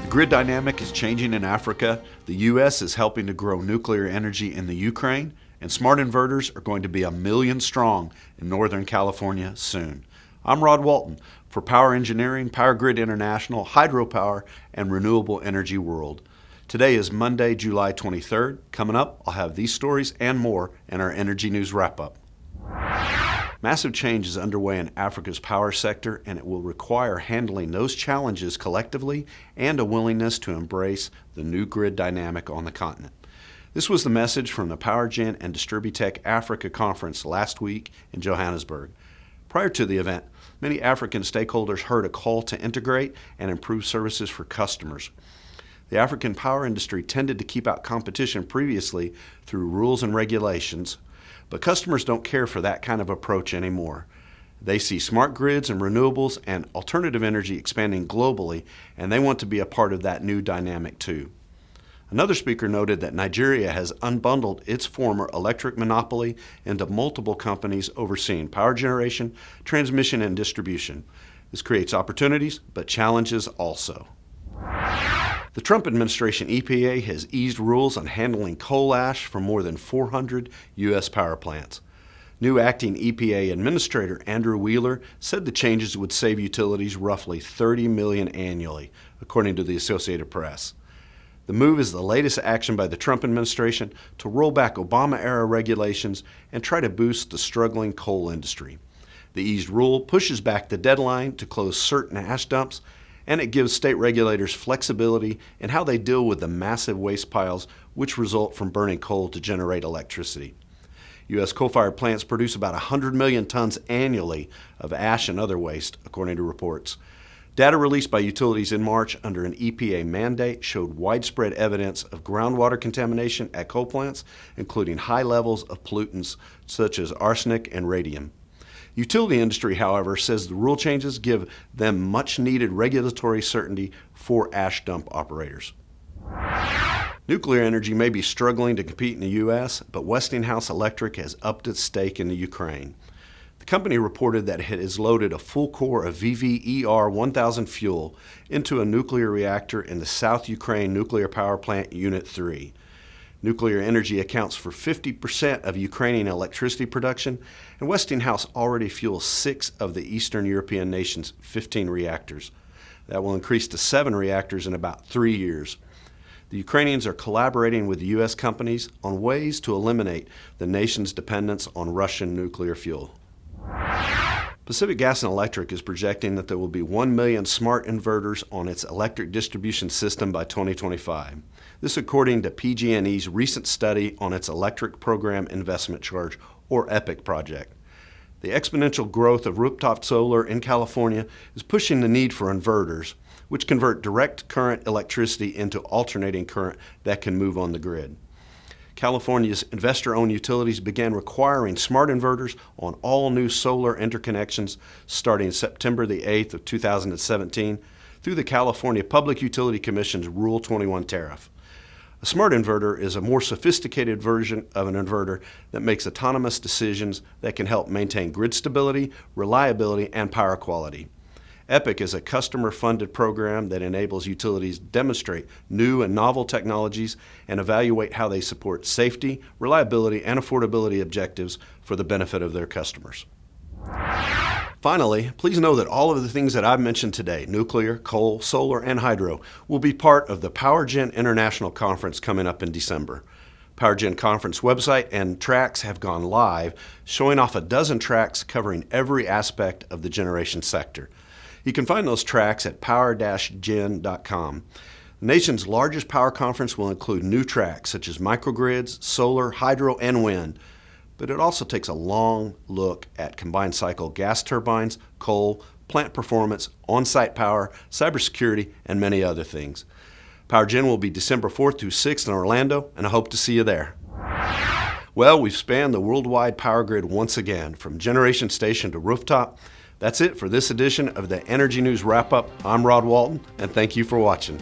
The grid dynamic is changing in Africa, the U.S. is helping to grow nuclear energy in the Ukraine, and smart inverters are going to be 1 million strong in Northern California soon. I'm Rod Walton for Power Engineering, Power Grid International, Hydropower, and Renewable Energy World. Today is Monday, July 23rd. Coming up, I'll have these stories and more in our Energy News Wrap-Up. Massive change is underway in Africa's power sector, and it will require handling those challenges collectively and a willingness to embrace the new grid dynamic on the continent. This was the message from the PowerGen and Distributech Africa conference last week in Johannesburg. Prior to the event, many African stakeholders heard a call to integrate and improve services for customers. The African power industry tended to keep out competition previously through rules and regulations, but customers don't care for that kind of approach anymore. They see smart grids and renewables and alternative energy expanding globally, and they want to be a part of that new dynamic too. Another speaker noted that Nigeria has unbundled its former electric monopoly into multiple companies overseeing power generation, transmission, and distribution. This creates opportunities, but challenges also. The Trump administration EPA has eased rules on handling coal ash from more than 400 U.S. power plants. New acting EPA Administrator Andrew Wheeler said the changes would save utilities roughly $30 million annually, according to the Associated Press. The move is the latest action by the Trump administration to roll back Obama-era regulations and try to boost the struggling coal industry. The eased rule pushes back the deadline to close certain ash dumps, and it gives state regulators flexibility in how they deal with the massive waste piles which result from burning coal to generate electricity. U.S. coal-fired plants produce about 100 million tons annually of ash and other waste, according to reports. Data released by utilities in March under an EPA mandate showed widespread evidence of groundwater contamination at coal plants, including high levels of pollutants such as arsenic and radium. Utility industry, however, says the rule changes give them much-needed regulatory certainty for ash dump operators. Nuclear energy may be struggling to compete in the U.S., but Westinghouse Electric has upped its stake in the Ukraine. The company reported that it has loaded a full core of VVER 1000 fuel into a nuclear reactor in the South Ukraine Nuclear Power Plant Unit 3. Nuclear energy accounts for 50% of Ukrainian electricity production, and Westinghouse already fuels 6 of the Eastern European nations' 15 reactors. That will increase to 7 reactors in about 3 years. The Ukrainians are collaborating with the U.S. companies on ways to eliminate the nation's dependence on Russian nuclear fuel. Pacific Gas and Electric is projecting that there will be 1 million smart inverters on its electric distribution system by 2025. This according to PG&E's recent study on its Electric Program Investment Charge, or EPIC project. The exponential growth of rooftop solar in California is pushing the need for inverters, which convert direct current electricity into alternating current that can move on the grid. California's investor-owned utilities began requiring smart inverters on all new solar interconnections starting September the 8th of 2017 through the California Public Utility Commission's Rule 21 tariff. A smart inverter is a more sophisticated version of an inverter that makes autonomous decisions that can help maintain grid stability, reliability, and power quality. EPIC is a customer-funded program that enables utilities to demonstrate new and novel technologies and evaluate how they support safety, reliability, and affordability objectives for the benefit of their customers. Finally, please know that all of the things that I've mentioned today, nuclear, coal, solar, and hydro, will be part of the PowerGen International Conference coming up in December. PowerGen Conference website and tracks have gone live, showing off a dozen tracks covering every aspect of the generation sector. You can find those tracks at power-gen.com. The nation's largest power conference will include new tracks such as microgrids, solar, hydro, and wind. But it also takes a long look at combined cycle gas turbines, coal, plant performance, on-site power, cybersecurity, and many other things. PowerGen will be December 4th through 6th in Orlando, and I hope to see you there. Well, we've spanned the worldwide power grid once again, from generation station to rooftop. That's it for this edition of the Energy News Wrap-Up. I'm Rod Walton, and thank you for watching.